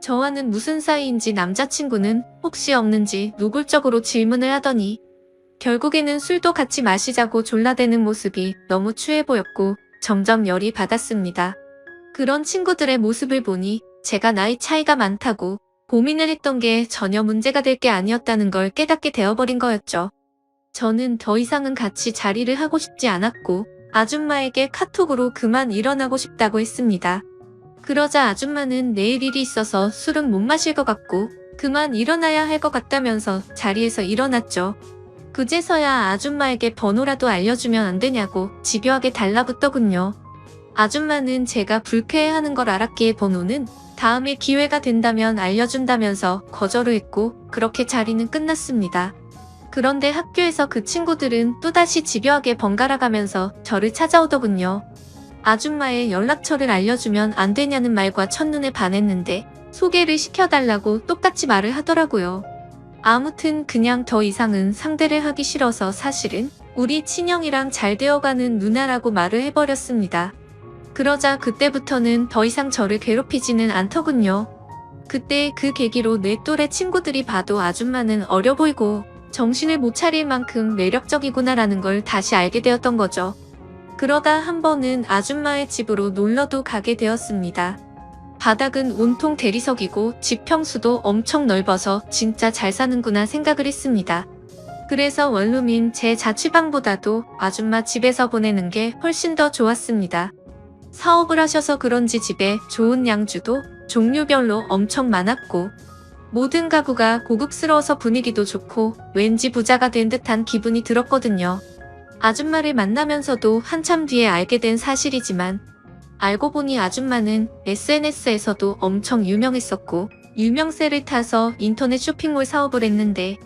저와는 무슨 사이인지 남자친구는 혹시 없는지 노골적으로 질문을 하더니 결국에는 술도 같이 마시자고 졸라대는 모습이 너무 추해 보였고 점점 열이 받았습니다. 그런 친구들의 모습을 보니 제가 나이 차이가 많다고 고민을 했던 게 전혀 문제가 될 게 아니었다는 걸 깨닫게 되어버린 거였죠. 저는 더 이상은 같이 자리를 하고 싶지 않았고 아줌마에게 카톡으로 그만 일어나고 싶다고 했습니다. 그러자 아줌마는 내일 일이 있어서 술은 못 마실 것 같고 그만 일어나야 할 것 같다면서 자리에서 일어났죠. 그제서야 아줌마에게 번호라도 알려주면 안 되냐고 집요하게 달라붙더군요. 아줌마는 제가 불쾌해하는 걸 알았기에 번호는 다음에 기회가 된다면 알려준다면서 거절을 했고 그렇게 자리는 끝났습니다. 그런데 학교에서 그 친구들은 또다시 집요하게 번갈아 가면서 저를 찾아오더군요. 아줌마의 연락처를 알려주면 안 되냐는 말과 첫눈에 반했는데 소개를 시켜달라고 똑같이 말을 하더라고요. 아무튼 그냥 더 이상은 상대를 하기 싫어서 사실은 우리 친형이랑 잘 되어가는 누나라고 말을 해버렸습니다. 그러자 그때부터는 더 이상 저를 괴롭히지는 않더군요. 그때 그 계기로 내 또래 친구들이 봐도 아줌마는 어려 보이고 정신을 못 차릴 만큼 매력적이구나라는 걸 다시 알게 되었던 거죠. 그러다 한 번은 아줌마의 집으로 놀러도 가게 되었습니다. 바닥은 온통 대리석이고 집 평수도 엄청 넓어서 진짜 잘 사는구나 생각을 했습니다. 그래서 원룸인 제 자취방보다도 아줌마 집에서 보내는 게 훨씬 더 좋았습니다. 사업을 하셔서 그런지 집에 좋은 양주도 종류별로 엄청 많았고 모든 가구가 고급스러워서 분위기도 좋고 왠지 부자가 된 듯한 기분이 들었거든요. 아줌마를 만나면서도 한참 뒤에 알게 된 사실이지만 알고 보니 아줌마는 SNS에서도 엄청 유명했었고 유명세를 타서 인터넷 쇼핑몰 사업을 했는데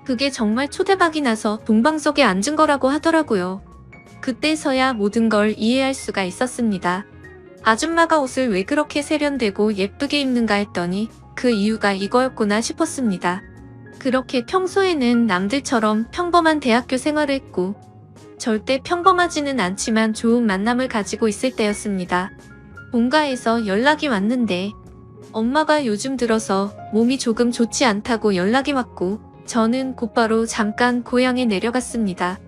그게 정말 초대박이 나서 동방석에 앉은 거라고 하더라고요. 그때서야 모든 걸 이해할 수가 있었습니다. 아줌마가 옷을 왜 그렇게 세련되고 예쁘게 입는가 했더니 그 이유가 이거였구나 싶었습니다. 그렇게 평소에는 남들처럼 평범한 대학교 생활을 했고 절대 평범하지는 않지만 좋은 만남을 가지고 있을 때였습니다. 본가에서 연락이 왔는데 엄마가 요즘 들어서 몸이 조금 좋지 않다고 연락이 왔고 저는 곧바로 잠깐 고향에 내려갔습니다.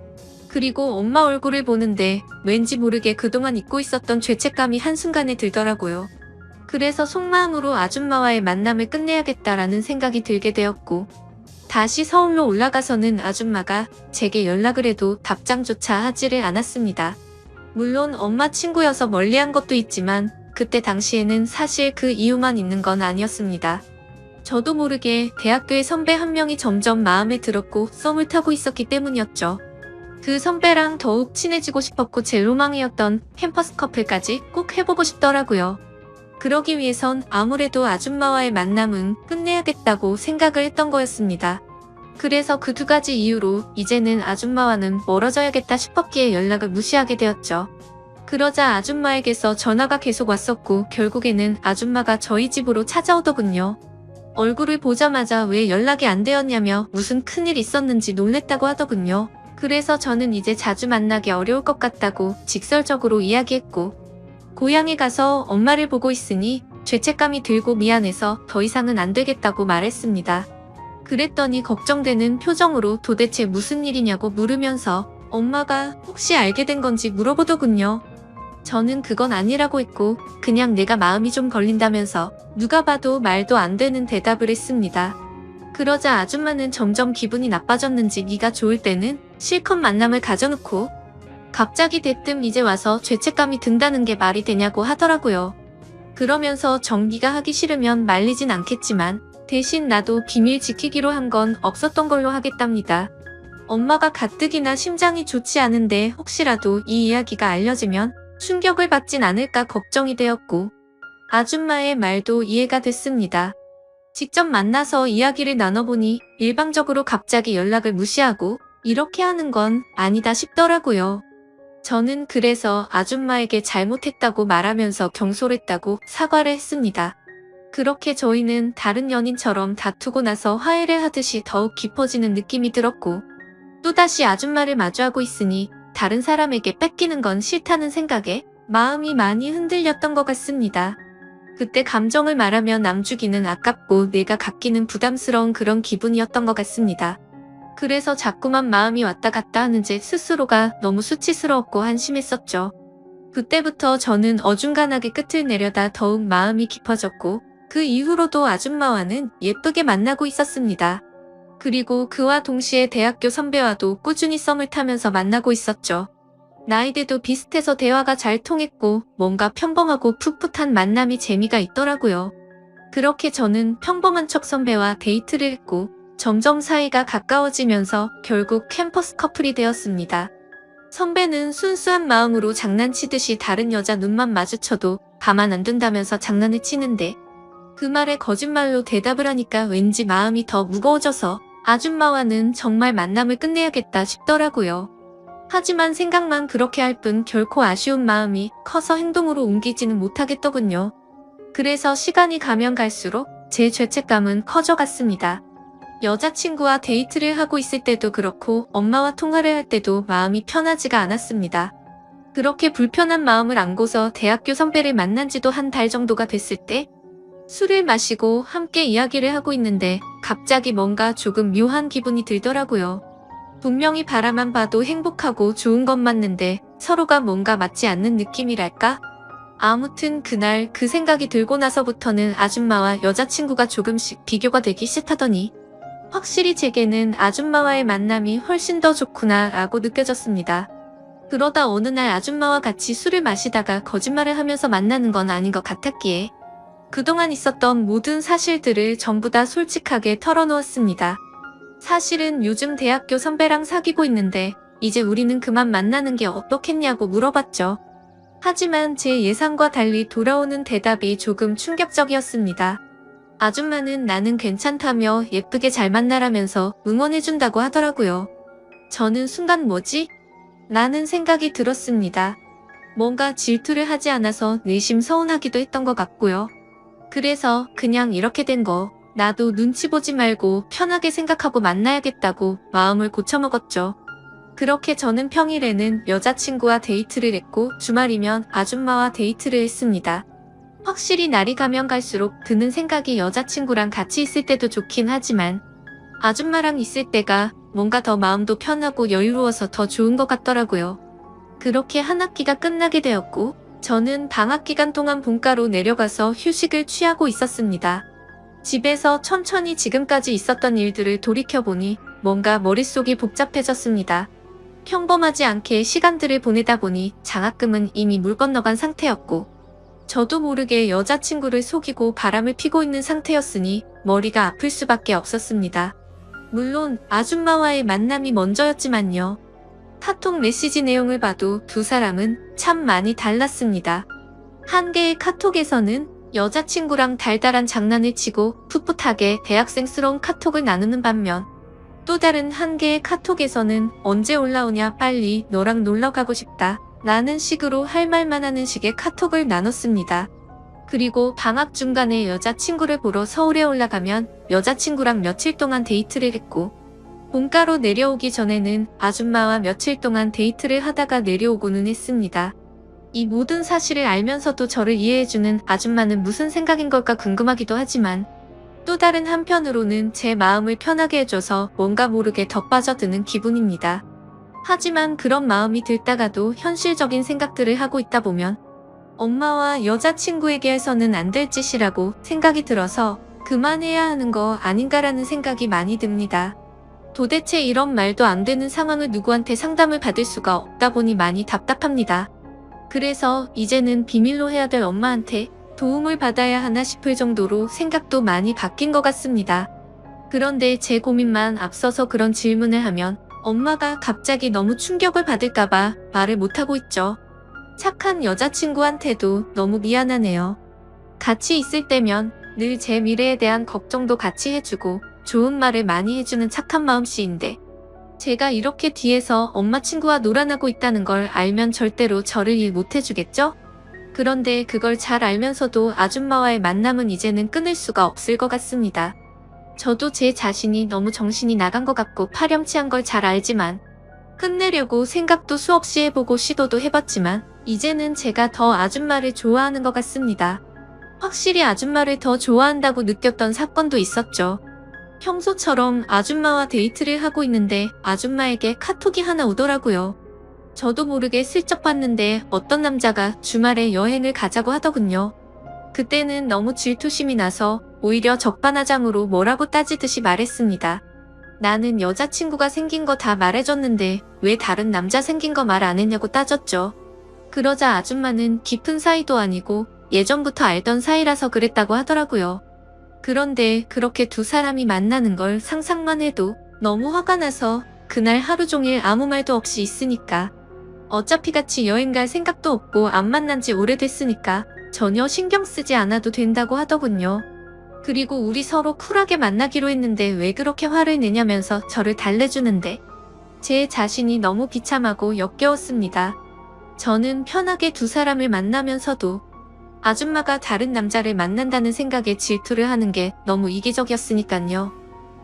그리고 엄마 얼굴을 보는데 왠지 모르게 그동안 잊고 있었던 죄책감이 한순간에 들더라고요. 그래서 속마음으로 아줌마와의 만남을 끝내야겠다라는 생각이 들게 되었고 다시 서울로 올라가서는 아줌마가 제게 연락을 해도 답장조차 하지를 않았습니다. 물론 엄마 친구여서 멀리한 것도 있지만 그때 당시에는 사실 그 이유만 있는 건 아니었습니다. 저도 모르게 대학교의 선배 한 명이 점점 마음에 들었고 썸을 타고 있었기 때문이었죠. 그 선배랑 더욱 친해지고 싶었고 제 로망이었던 캠퍼스 커플까지 꼭 해보고 싶더라고요. 그러기 위해선 아무래도 아줌마와의 만남은 끝내야겠다고 생각을 했던 거였습니다. 그래서 그 두 가지 이유로 이제는 아줌마와는 멀어져야겠다 싶었기에 연락을 무시하게 되었죠. 그러자 아줌마에게서 전화가 계속 왔었고 결국에는 아줌마가 저희 집으로 찾아오더군요. 얼굴을 보자마자 왜 연락이 안 되었냐며 무슨 큰일 있었는지 놀랬다고 하더군요. 그래서 저는 이제 자주 만나기 어려울 것 같다고 직설적으로 이야기했고 고향에 가서 엄마를 보고 있으니 죄책감이 들고 미안해서 더 이상은 안 되겠다고 말했습니다. 그랬더니 걱정되는 표정으로 도대체 무슨 일이냐고 물으면서 엄마가 혹시 알게 된 건지 물어보더군요. 저는 그건 아니라고 했고 그냥 내가 마음이 좀 걸린다면서 누가 봐도 말도 안 되는 대답을 했습니다. 그러자 아줌마는 점점 기분이 나빠졌는지 네가 좋을 때는 실컷 만남을 가져놓고 갑자기 대뜸 이제 와서 죄책감이 든다는 게 말이 되냐고 하더라고요. 그러면서 정기가 하기 싫으면 말리진 않겠지만 대신 나도 비밀 지키기로 한 건 없었던 걸로 하겠답니다. 엄마가 가뜩이나 심장이 좋지 않은데 혹시라도 이 이야기가 알려지면 충격을 받진 않을까 걱정이 되었고 아줌마의 말도 이해가 됐습니다. 직접 만나서 이야기를 나눠보니 일방적으로 갑자기 연락을 무시하고 이렇게 하는 건 아니다 싶더라고요. 저는 그래서 아줌마에게 잘못했다고 말하면서 경솔했다고 사과를 했습니다. 그렇게 저희는 다른 연인처럼 다투고 나서 화해를 하듯이 더욱 깊어지는 느낌이 들었고 또다시 아줌마를 마주하고 있으니 다른 사람에게 뺏기는 건 싫다는 생각에 마음이 많이 흔들렸던 것 같습니다. 그때 감정을 말하면 남주기는 아깝고 내가 갖기는 부담스러운 그런 기분이었던 것 같습니다. 그래서 자꾸만 마음이 왔다 갔다 하는 제 스스로가 너무 수치스러웠고 한심했었죠. 그때부터 저는 어중간하게 끝을 내려다 더욱 마음이 깊어졌고 그 이후로도 아줌마와는 예쁘게 만나고 있었습니다. 그리고 그와 동시에 대학교 선배와도 꾸준히 썸을 타면서 만나고 있었죠. 나이대도 비슷해서 대화가 잘 통했고 뭔가 평범하고 풋풋한 만남이 재미가 있더라고요. 그렇게 저는 평범한 척 선배와 데이트를 했고 점점 사이가 가까워지면서 결국 캠퍼스 커플이 되었습니다. 선배는 순수한 마음으로 장난치듯이 다른 여자 눈만 마주쳐도 가만 안 둔다면서 장난을 치는데 그 말에 거짓말로 대답을 하니까 왠지 마음이 더 무거워져서 아줌마와는 정말 만남을 끝내야겠다 싶더라고요. 하지만 생각만 그렇게 할 뿐 결코 아쉬운 마음이 커서 행동으로 옮기지는 못하겠더군요. 그래서 시간이 가면 갈수록 제 죄책감은 커져갔습니다. 여자친구와 데이트를 하고 있을 때도 그렇고 엄마와 통화를 할 때도 마음이 편하지가 않았습니다. 그렇게 불편한 마음을 안고서 대학교 선배를 만난 지도 한 달 정도가 됐을 때 술을 마시고 함께 이야기를 하고 있는데 갑자기 뭔가 조금 묘한 기분이 들더라고요. 분명히 바라만 봐도 행복하고 좋은 것 맞는데 서로가 뭔가 맞지 않는 느낌이랄까? 아무튼 그날 그 생각이 들고 나서부터는 아줌마와 여자친구가 조금씩 비교가 되기 시작하더니 확실히 제게는 아줌마와의 만남이 훨씬 더 좋구나 라고 느껴졌습니다. 그러다 어느 날 아줌마와 같이 술을 마시다가 거짓말을 하면서 만나는 건 아닌 것 같았기에 그동안 있었던 모든 사실들을 전부 다 솔직하게 털어놓았습니다. 사실은 요즘 대학교 선배랑 사귀고 있는데 이제 우리는 그만 만나는 게 어떻겠냐고 물어봤죠. 하지만 제 예상과 달리 돌아오는 대답이 조금 충격적이었습니다. 아줌마는 나는 괜찮다며 예쁘게 잘 만나라면서 응원해준다고 하더라고요. 저는 순간 뭐지? 라는 생각이 들었습니다. 뭔가 질투를 하지 않아서 내심 서운하기도 했던 것 같고요. 그래서 그냥 이렇게 된 거 나도 눈치 보지 말고 편하게 생각하고 만나야겠다고 마음을 고쳐먹었죠. 그렇게 저는 평일에는 여자친구와 데이트를 했고 주말이면 아줌마와 데이트를 했습니다. 확실히 날이 가면 갈수록 드는 생각이 여자친구랑 같이 있을 때도 좋긴 하지만 아줌마랑 있을 때가 뭔가 더 마음도 편하고 여유로워서 더 좋은 것 같더라고요. 그렇게 한 학기가 끝나게 되었고 저는 방학 기간 동안 본가로 내려가서 휴식을 취하고 있었습니다. 집에서 천천히 지금까지 있었던 일들을 돌이켜보니 뭔가 머릿속이 복잡해졌습니다. 평범하지 않게 시간들을 보내다 보니 장학금은 이미 물 건너간 상태였고 저도 모르게 여자친구를 속이고 바람을 피고 있는 상태였으니 머리가 아플 수밖에 없었습니다. 물론 아줌마와의 만남이 먼저였지만요. 카톡 메시지 내용을 봐도 두 사람은 참 많이 달랐습니다. 한 개의 카톡에서는 여자친구랑 달달한 장난을 치고 풋풋하게 대학생스러운 카톡을 나누는 반면 또 다른 한 개의 카톡에서는 언제 올라오냐 빨리 너랑 놀러 가고 싶다 라는 식으로 할 말만 하는 식의 카톡을 나눴습니다. 그리고 방학 중간에 여자친구를 보러 서울에 올라가면 여자친구랑 며칠 동안 데이트를 했고 본가로 내려오기 전에는 아줌마와 며칠 동안 데이트를 하다가 내려오고는 했습니다. 이 모든 사실을 알면서도 저를 이해해주는 아줌마는 무슨 생각인 걸까 궁금하기도 하지만 또 다른 한편으로는 제 마음을 편하게 해줘서 뭔가 모르게 더 빠져드는 기분입니다. 하지만 그런 마음이 들다가도 현실적인 생각들을 하고 있다 보면 엄마와 여자친구에게 해서는 안 될 짓이라고 생각이 들어서 그만해야 하는 거 아닌가라는 생각이 많이 듭니다. 도대체 이런 말도 안 되는 상황을 누구한테 상담을 받을 수가 없다 보니 많이 답답합니다. 그래서 이제는 비밀로 해야 될 엄마한테 도움을 받아야 하나 싶을 정도로 생각도 많이 바뀐 것 같습니다. 그런데 제 고민만 앞서서 그런 질문을 하면 엄마가 갑자기 너무 충격을 받을까봐 말을 못하고 있죠. 착한 여자친구한테도 너무 미안하네요. 같이 있을 때면 늘 제 미래에 대한 걱정도 같이 해주고 좋은 말을 많이 해주는 착한 마음씨인데 제가 이렇게 뒤에서 엄마 친구와 놀아나고 있다는 걸 알면 절대로 저를 일 못해주겠죠? 그런데 그걸 잘 알면서도 아줌마와의 만남은 이제는 끊을 수가 없을 것 같습니다. 저도 제 자신이 너무 정신이 나간 것 같고 파렴치한 걸 잘 알지만 끝내려고 생각도 수없이 해보고 시도도 해봤지만 이제는 제가 더 아줌마를 좋아하는 것 같습니다. 확실히 아줌마를 더 좋아한다고 느꼈던 사건도 있었죠. 평소처럼 아줌마와 데이트를 하고 있는데 아줌마에게 카톡이 하나 오더라고요. 저도 모르게 슬쩍 봤는데 어떤 남자가 주말에 여행을 가자고 하더군요. 그때는 너무 질투심이 나서 오히려 적반하장으로 뭐라고 따지듯이 말했습니다. 나는 여자친구가 생긴 거 다 말해줬는데 왜 다른 남자 생긴 거 말 안 했냐고 따졌죠. 그러자 아줌마는 깊은 사이도 아니고 예전부터 알던 사이라서 그랬다고 하더라고요. 그런데 그렇게 두 사람이 만나는 걸 상상만 해도 너무 화가 나서 그날 하루 종일 아무 말도 없이 있으니까 어차피 같이 여행 갈 생각도 없고 안 만난 지 오래됐으니까 전혀 신경 쓰지 않아도 된다고 하더군요. 그리고 우리 서로 쿨하게 만나기로 했는데 왜 그렇게 화를 내냐면서 저를 달래주는데 제 자신이 너무 비참하고 역겨웠습니다. 저는 편하게 두 사람을 만나면서도 아줌마가 다른 남자를 만난다는 생각에 질투를 하는 게 너무 이기적이었으니깐요.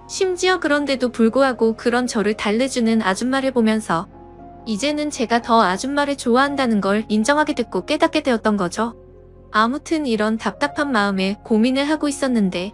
심지어 그런데도 불구하고 그런 저를 달래주는 아줌마를 보면서 이제는 제가 더 아줌마를 좋아한다는 걸 인정하게 됐고 깨닫게 되었던 거죠. 아무튼 이런 답답한 마음에 고민을 하고 있었는데